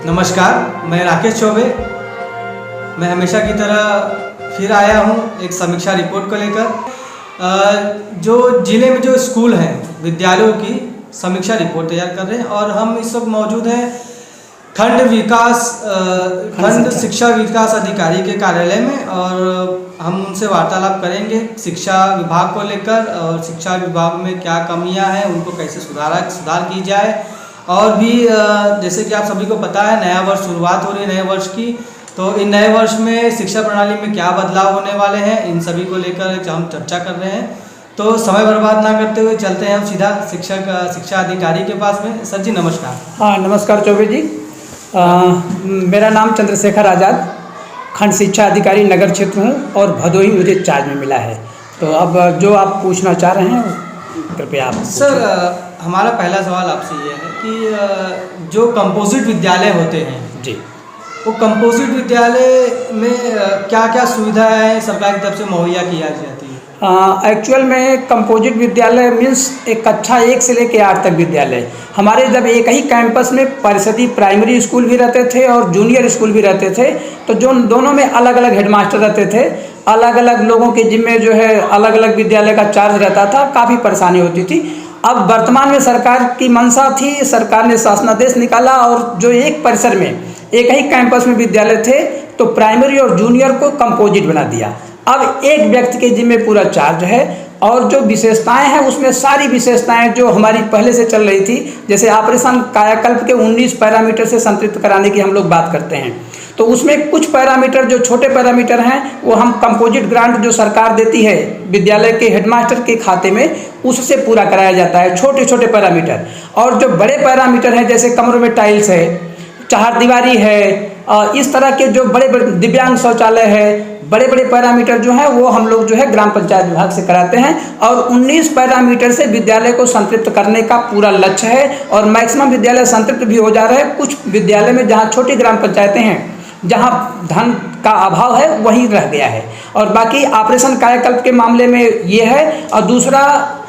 नमस्कार, मैं राकेश चौबे। मैं हमेशा की तरह फिर आया हूँ एक समीक्षा रिपोर्ट को लेकर। जो ज़िले में जो स्कूल हैं, विद्यालयों की समीक्षा रिपोर्ट तैयार कर रहे हैं और हम इस वक्त मौजूद हैं खंड शिक्षा विकास अधिकारी के कार्यालय में और हम उनसे वार्तालाप करेंगे शिक्षा विभाग को लेकर और शिक्षा विभाग में क्या कमियां हैं, उनको कैसे सुधार की जाए। और भी जैसे कि आप सभी को पता है, नया वर्ष शुरुआत हो रही है नए वर्ष की, तो इन नए वर्ष में शिक्षा प्रणाली में क्या बदलाव होने वाले हैं, इन सभी को लेकर हम चर्चा कर रहे हैं। तो समय बर्बाद ना करते हुए चलते हैं हम सीधा शिक्षा अधिकारी के पास में। सर जी नमस्कार। हाँ नमस्कार चौबे जी। मेरा नाम चंद्रशेखर आज़ाद, खंड शिक्षा अधिकारी नगर क्षेत्र हूँ और भदोही मुझे चार्ज में मिला है। तो अब जो आप पूछना चाह रहे हैं कृपया आप। सर हमारा पहला सवाल आपसे ये है कि जो कंपोजिट विद्यालय होते हैं जी, वो कंपोजिट विद्यालय में क्या क्या सुविधाएं सरकार की तरफ से मुहैया किया जाती है? एक्चुअल में कंपोजिट विद्यालय मीन्स एक कक्षा 1 से लेकर 8 तक विद्यालय। हमारे जब एक ही कैंपस में परिषदीय प्राइमरी स्कूल भी रहते थे और जूनियर स्कूल भी रहते थे, तो जो दोनों में अलग अलग हेडमास्टर रहते थे, अलग अलग लोगों के जिम्मे जो है अलग अलग विद्यालय का चार्ज रहता था, काफ़ी परेशानी होती थी। अब वर्तमान में सरकार की मंशा थी, सरकार ने शासनादेश निकाला और जो एक परिसर में एक ही कैंपस में विद्यालय थे तो प्राइमरी और जूनियर को कंपोजिट बना दिया। अब एक व्यक्ति के जिम्मे पूरा चार्ज है और जो विशेषताएं हैं उसमें सारी विशेषताएं जो हमारी पहले से चल रही थी, जैसे ऑपरेशन कायाकल्प के 19 पैरामीटर से संतृप्त कराने की हम लोग बात करते हैं, तो उसमें कुछ पैरामीटर जो छोटे पैरामीटर हैं वो हम कंपोजिट ग्रांट जो सरकार देती है विद्यालय के हेडमास्टर के खाते में, उससे पूरा कराया जाता है छोटे छोटे पैरामीटर। और जो बड़े पैरामीटर हैं जैसे कमरों में टाइल्स है, चारदीवारी है, इस तरह के जो बड़े बड़े दिव्यांग शौचालय है, बड़े बड़े पैरामीटर जो हैं वो हम लोग जो है ग्राम पंचायत विभाग से कराते हैं और 19 पैरामीटर से विद्यालय को संतृप्त करने का पूरा लक्ष्य है और मैक्सिमम विद्यालय संतृप्त भी हो जा रहे हैं। कुछ विद्यालय में जहाँ छोटी ग्राम पंचायतें हैं, जहाँ धन का अभाव है, वहीं रह गया है। और बाकी ऑपरेशन कायाकल्प के मामले में ये है। और दूसरा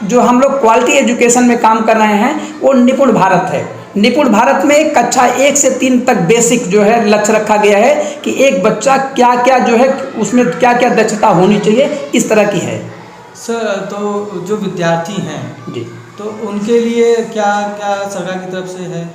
जो हम लोग क्वालिटी एजुकेशन में काम कर रहे हैं वो निपुण भारत है। निपुण भारत में कक्षा 1 से 3 तक बेसिक जो है लक्ष्य रखा गया है कि एक बच्चा क्या क्या जो है उसमें क्या क्या दक्षता होनी चाहिए, इस तरह की है। सर तो जो विद्यार्थी हैं जी, तो उनके लिए क्या क्या सरकार की तरफ से है?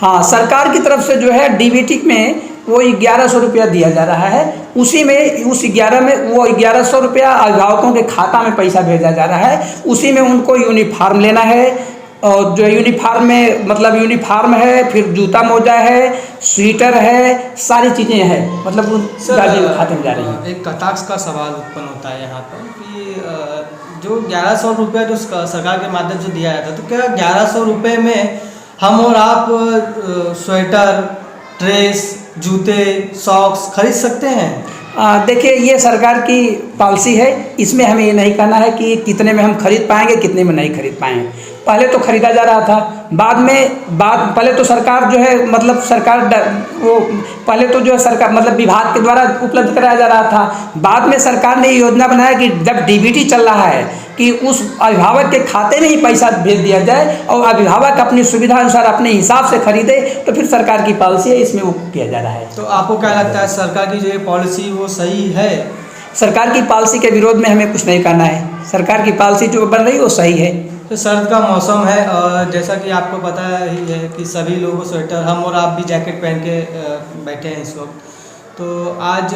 हाँ, सरकार की तरफ से जो है डीबीटी में वो 1100 रुपया दिया जा रहा है। उसी में उस 11 में वो 1100 रुपया अभिभावकों के खाता में पैसा भेजा जा रहा है। उसी में उनको यूनिफॉर्म लेना है और जो यूनिफॉर्म में मतलब यूनिफॉर्म है, फिर जूता मोजा है, स्वेटर है, सारी चीज़ें हैं, मतलब गार्जियन खाते में जा रही हैं। एक कटाक्ष का सवाल उत्पन्न होता है यहाँ पर कि जो 1100 रुपये जो सरकार के माध्यम से दिया जाता है, तो क्या 1100 रुपये में हम और आप स्वेटर, ड्रेस, जूते, सॉक्स खरीद सकते हैं? देखिए, ये सरकार की पॉलिसी है, इसमें हमें ये नहीं कहना है कि कितने में हम खरीद पाएंगे, कितने में नहीं खरीद पाएंगे। पहले तो खरीदा जा रहा था, पहले तो सरकार जो है मतलब पहले तो जो है सरकार मतलब विभाग के द्वारा उपलब्ध कराया जा रहा था। बाद में सरकार ने योजना बनाया कि जब डीबीटी चल रहा है कि उस अभिभावक के खाते में ही पैसा भेज दिया जाए और अभिभावक अपनी सुविधा अनुसार अपने हिसाब से खरीदे, तो फिर सरकार की पॉलिसी है, इसमें वो किया जा रहा है। तो आपको क्या लगता है सरकार की जो ये पॉलिसी वो सही है? सरकार की पॉलिसी के विरोध में हमें कुछ नहीं कहना है। सरकार की पॉलिसी जो बन रही है वो सही है। तो सर्द का मौसम है और जैसा कि आपको पता ही है कि सभी लोगों को स्वेटर, हम और आप भी जैकेट पहन के बैठे हैं इस वक्त। तो आज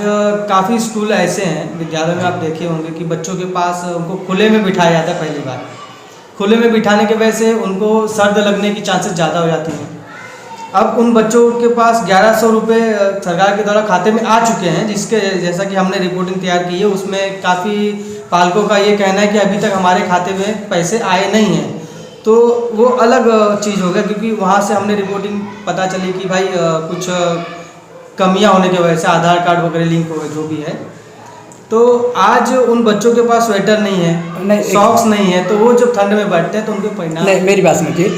काफ़ी स्कूल ऐसे हैं, विद्यालयों में आप देखे होंगे कि बच्चों के पास उनको खुले में बिठाया जाता है। पहली बार खुले में बिठाने की वजह से उनको सर्द लगने की चांसेस ज़्यादा हो जाती हैं। अब उन बच्चों के पास 1100 रुपये सरकार के द्वारा खाते में आ चुके हैं, जिसके जैसा कि हमने रिपोर्टिंग तैयार की है उसमें काफ़ी पालकों का ये कहना है कि अभी तक हमारे खाते में पैसे आए नहीं हैं। तो वो अलग चीज़ हो गया, क्योंकि वहाँ से हमने रिपोर्टिंग पता चली कि भाई कुछ कमियां होने की वजह से आधार कार्ड वगैरह लिंक हो जो भी है, तो आज उन बच्चों के पास स्वेटर नहीं है, सॉक्स नहीं है, तो वो जब ठंड में बैठते हैं तो उनके परिणाम। नहीं, मेरी बात सुनिए।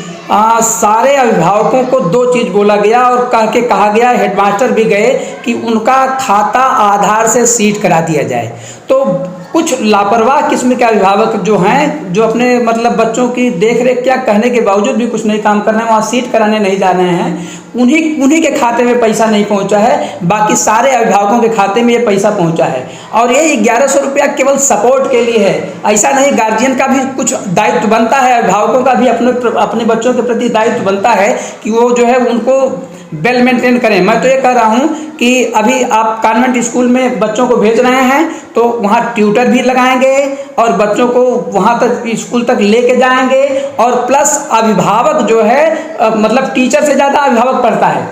सारे अभिभावकों को 2 चीज़ बोला गया और कहा गया, हेडमास्टर भी गए कि उनका खाता आधार से सीड करा दिया जाए। तो कुछ लापरवाह किस्म के अभिभावक जो हैं, जो अपने मतलब बच्चों की देख रेख क्या कहने के बावजूद भी कुछ नहीं काम कर रहे हैं, वहाँ सीट कराने नहीं जा रहे हैं, उन्हीं के खाते में पैसा नहीं पहुंचा है, बाकी सारे अभिभावकों के खाते में ये पैसा पहुंचा है। और ये 1100 रुपया केवल सपोर्ट के लिए है, ऐसा नहीं। गार्जियन का भी कुछ दायित्व बनता है, अभिभावकों का भी अपने बच्चों के प्रति दायित्व बनता है कि वो जो है उनको वेल मेंटेन करें। मैं तो ये कह रहा हूँ कि अभी आप कॉन्वेंट स्कूल में बच्चों को भेज रहे हैं तो वहाँ ट्यूटर भी लगाएंगे और बच्चों को वहाँ तक स्कूल तक लेके जाएंगे, और प्लस अभिभावक जो है मतलब टीचर से ज़्यादा अभिभावक पढ़ता है,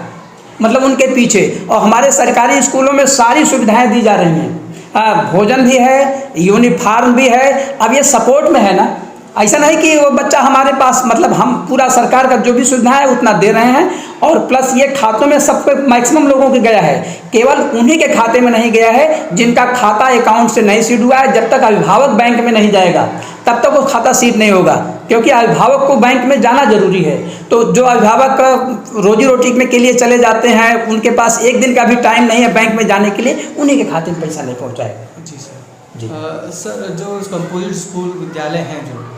मतलब उनके पीछे। और हमारे सरकारी स्कूलों में सारी सुविधाएं दी जा रही हैं, भोजन भी है, यूनिफॉर्म भी है। अब ये सपोर्ट में है ना, ऐसा नहीं कि वो बच्चा हमारे पास, मतलब हम पूरा सरकार का जो भी सुविधा है उतना दे रहे हैं, और प्लस ये खातों में सबको मैक्सिमम लोगों के गया है, केवल उन्हीं के खाते में नहीं गया है जिनका खाता अकाउंट से नहीं सीड हुआ है। जब तक अभिभावक बैंक में नहीं जाएगा तब तक वो खाता सीड नहीं होगा, क्योंकि अभिभावक को बैंक में जाना जरूरी है। तो जो अभिभावक रोजी रोटी में के लिए चले जाते हैं, उनके पास एक दिन का भी टाइम नहीं है बैंक में जाने के लिए, उन्हीं के खाते में पैसा नहीं पहुँचाएगा। जी सर। जी सर, जो कंपोजिट स्कूल विद्यालय हैं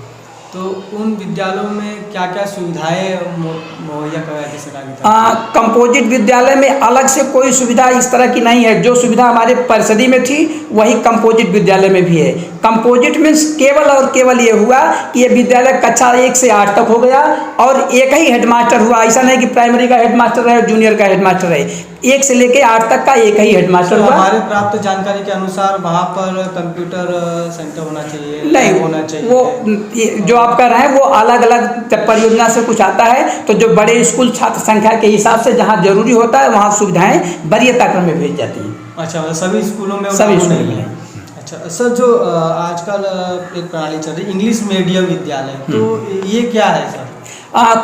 तो उन विद्यालयों में क्या क्या सुविधाएं मुहैया कराई जा सरकारी? कंपोजिट विद्यालय में अलग से कोई सुविधा इस तरह की नहीं है। जो सुविधा हमारे परिषदी में थी वही कंपोजिट विद्यालय में भी है। कंपोजिट मीन्स केवल और केवल ये हुआ कि ये विद्यालय कक्षा 1 से 8 तक हो गया और एक ही हेडमास्टर हुआ। ऐसा नहीं कि प्राइमरी का हेडमास्टर रहे, जूनियर का हेडमास्टर रहे, 1 से लेके 8 तक का एक ही हेडमास्टर हुआ। हमारे प्राप्त जानकारी के अनुसार वहाँ पर कंप्यूटर सेंटर होना चाहिए, नहीं होना चाहिए। वो जो आप कर रहे हैं वो अलग अलग परियोजना से कुछ आता है, तो जो बड़े स्कूल छात्र संख्या के हिसाब से जहाँ जरूरी होता है वहाँ सुविधाएं वरीयता क्रम में भेज जाती हैं। अच्छा, मतलब सभी स्कूलों में? सभी स्कूलों में। अच्छा सर, जो आजकल एक प्रणाली चल रही है इंग्लिश मीडियम विद्यालय, तो ये क्या है सर?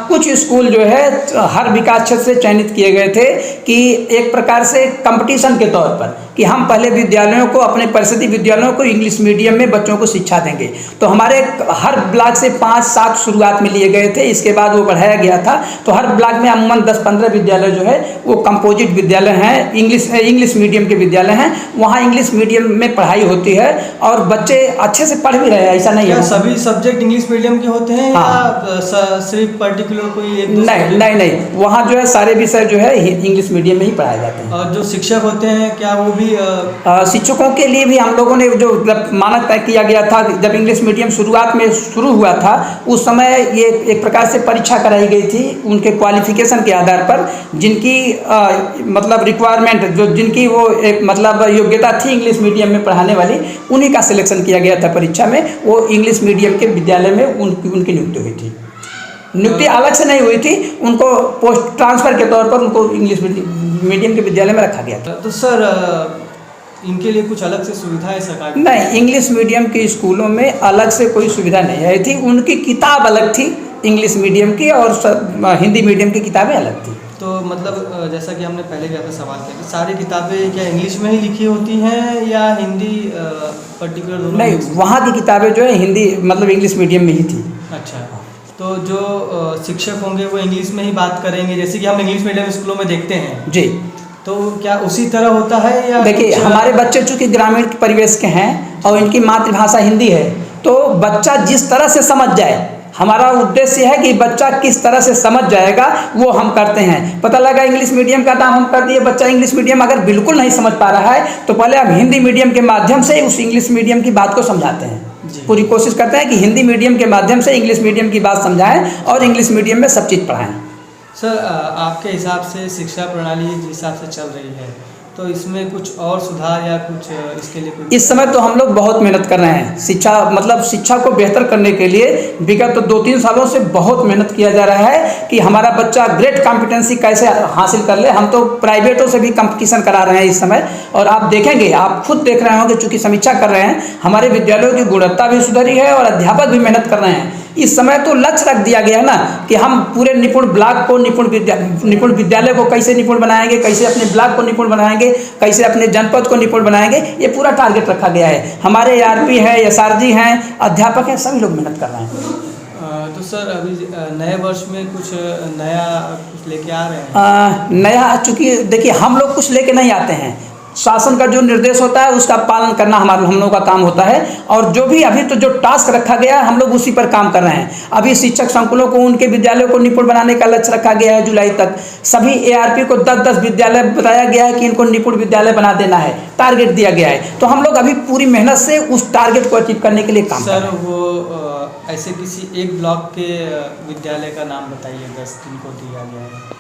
कुछ स्कूल जो है हर विकास क्षेत्र से चयनित किए गए थे कि एक प्रकार से कंपटीशन के तौर पर कि हम पहले विद्यालयों को, अपने परिषदी विद्यालयों को इंग्लिश मीडियम में बच्चों को शिक्षा देंगे। तो हमारे हर ब्लॉक से 5-7 शुरुआत में लिए गए थे, इसके बाद वो बढ़ाया गया था। तो हर ब्लॉक में अमूमन 10-15 विद्यालय जो है वो कंपोजिट विद्यालय हैं, इंग्लिश मीडियम के विद्यालय हैं। वहाँ इंग्लिश मीडियम में पढ़ाई होती है और बच्चे अच्छे से पढ़ भी रहे हैं, ऐसा नहीं है। सभी सब्जेक्ट इंग्लिश मीडियम के होते हैं? हाँ। या सिर्फ पर्टिकुलर कोई एक? नहीं, वहाँ जो है सारे विषय जो है इंग्लिश मीडियम में ही पढ़ाए जाते हैं। और जो शिक्षक होते हैं क्या वो भी? शिक्षकों के लिए भी हम लोगों ने जो मानक तय किया गया था, जब इंग्लिश मीडियम शुरुआत में शुरू हुआ था उस समय ये एक प्रकार से परीक्षा कराई गई थी उनके क्वालिफिकेशन के आधार पर, जिनकी मतलब रिक्वायरमेंट, जो जिनकी वो एक मतलब योग्यता थी इंग्लिश मीडियम में पढ़ाने वाली, उन्हीं का सिलेक्शन किया गया था परीक्षा में। वो इंग्लिश मीडियम के विद्यालय में उनकी नियुक्ति हुई थी। नियुक्ति अलग से नहीं हुई थी, उनको पोस्ट ट्रांसफर के तौर पर उनको इंग्लिश मीडियम के विद्यालय में रखा गया था। तो सर इनके लिए कुछ अलग से सुविधा है सरकार? नहीं, इंग्लिश मीडियम के स्कूलों में अलग से कोई सुविधा नहीं आई थी। उनकी किताब अलग थी इंग्लिश मीडियम की, और हिंदी मीडियम की किताबें अलग थी। तो मतलब जैसा कि हमने पहले भी आपसे सवाल किया कि सारी किताबें क्या इंग्लिश में ही लिखी होती हैं या हिंदी पर्टिकुलर दोनों? नहीं, वहाँ की किताबें जो है हिंदी मतलब इंग्लिश मीडियम में ही थी। अच्छा, तो जो शिक्षक होंगे वो इंग्लिश में ही बात करेंगे, जैसे कि हम इंग्लिश मीडियम स्कूलों में देखते हैं जी, तो क्या उसी तरह होता है या? देखिए, हमारे बच्चे चूँकि ग्रामीण परिवेश के हैं और इनकी मातृभाषा हिंदी है, तो बच्चा जिस तरह से समझ जाए, हमारा उद्देश्य है कि बच्चा किस तरह से समझ जाएगा वो हम करते हैं। पता लगा इंग्लिश मीडियम का नाम हम कर दिए, बच्चा इंग्लिश मीडियम अगर बिल्कुल नहीं समझ पा रहा है तो पहले हम हिंदी मीडियम के माध्यम से उस इंग्लिश मीडियम की बात को समझाते हैं। पूरी कोशिश करते हैं कि हिंदी मीडियम के माध्यम से इंग्लिश मीडियम की बात समझाएं और इंग्लिश मीडियम में सब चीज़ पढ़ाएं। सर, आपके हिसाब से शिक्षा प्रणाली जिस हिसाब से चल रही है तो इसमें कुछ और सुधार या कुछ इसके लिए कुछ? इस समय तो हम लोग बहुत मेहनत कर रहे हैं। शिक्षा को बेहतर करने के लिए विगत 2-3 सालों से बहुत मेहनत किया जा रहा है कि हमारा बच्चा ग्रेट कॉम्पिटेंसी कैसे हासिल कर ले। हम तो प्राइवेटों से भी कंपटीशन करा रहे हैं इस समय, और आप देखेंगे, आप खुद देख रहे होंगे, चूँकि समीक्षा कर रहे हैं, हमारे विद्यालयों की गुणवत्ता भी सुधरी है और अध्यापक भी मेहनत कर रहे हैं। इस समय तो लक्ष्य रख दिया गया है ना कि हम पूरे निपुण ब्लॉक को, निपुण विद्यालय को कैसे निपुण बनाएंगे, कैसे अपने ब्लॉक को निपुण बनाएंगे, कैसे अपने जनपद को निपुण बनाएंगे, ये पूरा टारगेट रखा गया है। हमारे ARP हैं, SRG हैं, अध्यापक हैं, सभी लोग मेहनत कर रहे हैं। तो सर अभी नए वर्ष में कुछ नया कुछ लेके आ रहे हैं? नया, चूँकि देखिए हम लोग कुछ लेके नहीं आते हैं, शासन का जो निर्देश होता है उसका पालन करना हम लोगों का काम होता है। और जो भी अभी तो जो टास्क रखा गया है हम लोग उसी पर काम कर रहे हैं। अभी शिक्षक संकुलों को, उनके विद्यालयों को निपुण बनाने का लक्ष्य रखा गया है। जुलाई तक सभी ARP को 10-10 विद्यालय बताया गया है कि इनको निपुण विद्यालय बना देना है, टारगेट दिया गया है। तो हम लोग अभी पूरी मेहनत से उस टारगेट को अचीव करने के लिए काम कर रहे हैं। सर वो ऐसे किसी एक ब्लॉक के विद्यालय का नाम बताइए 10 जिनको दिया गया है।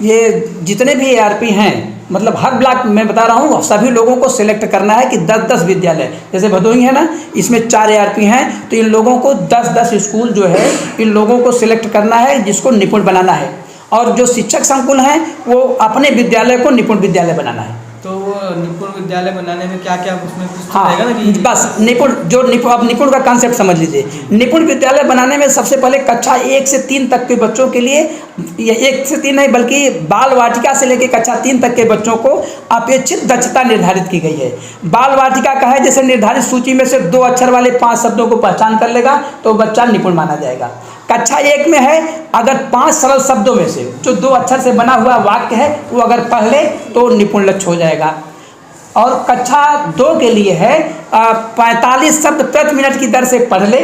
ये जितने भी ARP हैं, मतलब हर ब्लॉक में बता रहा हूँ, सभी लोगों को सिलेक्ट करना है कि 10-10 विद्यालय, जैसे भदोही है ना, इसमें 4 ARP हैं, तो इन लोगों को 10-10 स्कूल जो है इन लोगों को सिलेक्ट करना है जिसको निपुण बनाना है। और जो शिक्षक संकुल हैं वो अपने विद्यालय को निपुण विद्यालय बनाना है। तो वो निपुण विद्यालय बनाने में क्या क्या उसमें कुछ तो हाँ, रहेगा ना कि बस अब निपुण का कॉन्सेप्ट समझ लीजिए। निपुण विद्यालय बनाने में सबसे पहले कक्षा 1 से 3 तक के बच्चों के लिए, ये 1 से 3 नहीं बल्कि बाल वाटिका से लेकर कक्षा 3 तक के बच्चों को अपेक्षित दक्षता निर्धारित की गई है। बाल वाटिका का है जैसे निर्धारित सूची में से 2 अक्षर वाले 5 शब्दों को पहचान कर लेगा तो बच्चा निपुण माना जाएगा। कक्षा 1 में है अगर 5 सरल शब्दों में से जो 2 अक्षर से बना हुआ वाक्य है वो अगर पढ़ ले तो निपुण लक्ष्य हो जाएगा। और कक्षा 2 के लिए है 45 शब्द प्रति मिनट की दर से पढ़ ले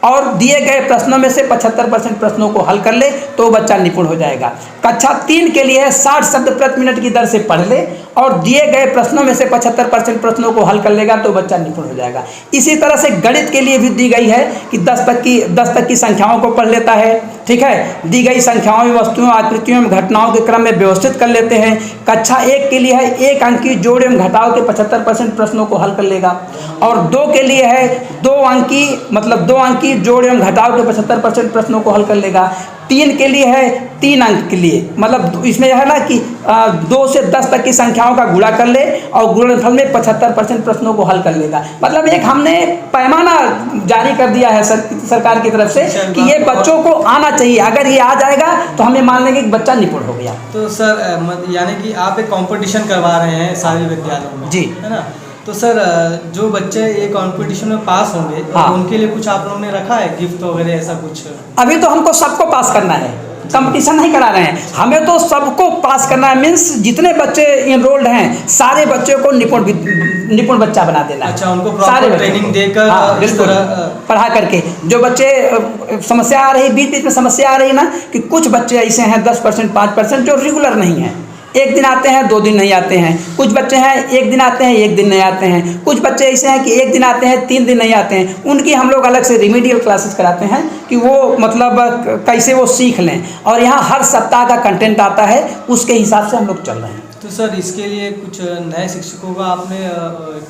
और दिए गए प्रश्नों में से 75% प्रश्नों को हल कर ले तो बच्चा निपुण हो जाएगा। कक्षा 3 के लिए है 60 शब्द प्रति मिनट की दर से पढ़ ले और दिए गए प्रश्नों में से 75% प्रश्नों को हल कर लेगा तो बच्चा निपुण हो जाएगा। इसी तरह से गणित के लिए भी दी गई है कि 10 तक की संख्याओं को पढ़ लेता है, ठीक है। दी गई संख्याओं में, वस्तुओं, आकृतियों में, घटनाओं के क्रम में व्यवस्थित कर लेते हैं। कक्षा 1 के लिए है 1 अंकी जोड़ एवं घटाव के 75% प्रश्नों को हल कर लेगा। और 2 के लिए है 2 अंकी जोड़ एवं घटाव के 75% प्रश्नों को हल कर लेगा। 3 के लिए है 3 अंक के लिए, मतलब इसमें है ना कि 2 से 10 तक की संख्याओं का गुणा कर ले और गुणनफल में 75% प्रश्नों को हल कर लेगा। मतलब एक हमने पैमाना जारी कर दिया है सरकार की तरफ से कि ये बच्चों को आना चाहिए। अगर ये आ जाएगा तो हमें मान लेंगे कि बच्चा निपुण हो गया। तो सर यानी कि आप एक कंपटीशन करवा रहे हैं सारे विद्यालयों में, जी, है ना। तो सर जो बच्चे ये कंपटीशन में पास होंगे, हाँ, उनके लिए कुछ आप लोगों ने रखा है गिफ्ट वगैरह ऐसा कुछ? अभी तो हमको सबको पास करना है, कंपटीशन नहीं करा रहे हैं, हमें तो सबको पास करना है। मीन्स जितने बच्चे इनरोल्ड हैं सारे बच्चों को निपुण बच्चा बना देना है। अच्छा, उनको प्रॉपर ट्रेनिंग देकर, हाँ, इस तरह पढ़ा करके। जो बच्चे समस्या आ रही, बीच में समस्या आ रही ना कि कुछ बच्चे ऐसे हैं 10% 5% जो रेगुलर नहीं हैं, 1 दिन आते हैं 2 दिन नहीं आते हैं। कुछ बच्चे हैं 1 दिन आते हैं 1 दिन नहीं आते हैं। कुछ बच्चे ऐसे हैं कि 1 दिन आते हैं 3 दिन नहीं आते हैं। उनकी हम लोग अलग से रिमीडियल क्लासेस कराते हैं कि वो मतलब कैसे वो सीख लें। और यहाँ हर सप्ताह का कंटेंट आता है, उसके हिसाब से हम लोग चल रहे हैं। तो सर इसके लिए कुछ नए शिक्षकों का आपने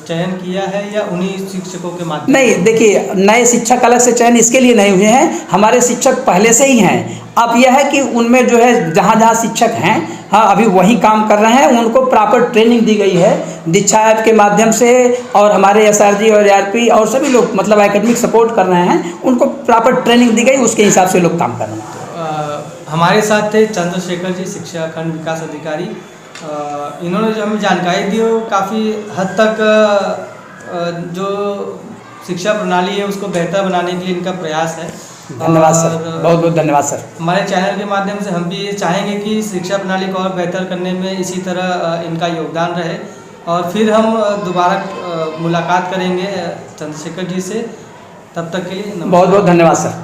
चयन किया है या उन्हीं शिक्षकों के माध्यम? नहीं, देखिए नए शिक्षक अलग से चयन इसके लिए नहीं हुए हैं, हमारे शिक्षक पहले से ही हैं। अब यह है कि उनमें जो है जहाँ जहाँ शिक्षक हैं, हाँ अभी वही काम कर रहे हैं, उनको प्रॉपर ट्रेनिंग दी गई है दीक्षा ऐप के माध्यम से। और हमारे SRG और ARP और सभी लोग मतलब एकेडमिक सपोर्ट कर रहे हैं, उनको प्रॉपर ट्रेनिंग दी गई, उसके हिसाब से लोग काम कर रहे हैं। हमारे साथ थे चंद्रशेखर जी, शिक्षा खंड विकास अधिकारी। इन्होंने जो हमें जानकारी दी वो काफ़ी हद तक जो शिक्षा प्रणाली है उसको बेहतर बनाने के लिए इनका प्रयास है। धन्यवाद सर, बहुत बहुत धन्यवाद सर। हमारे चैनल के माध्यम से हम भी ये चाहेंगे कि शिक्षा प्रणाली को और बेहतर करने में इसी तरह इनका योगदान रहे। और फिर हम दोबारा मुलाकात करेंगे चंद्रशेखर जी से। तब तक के लिए बहुत बहुत धन्यवाद सर।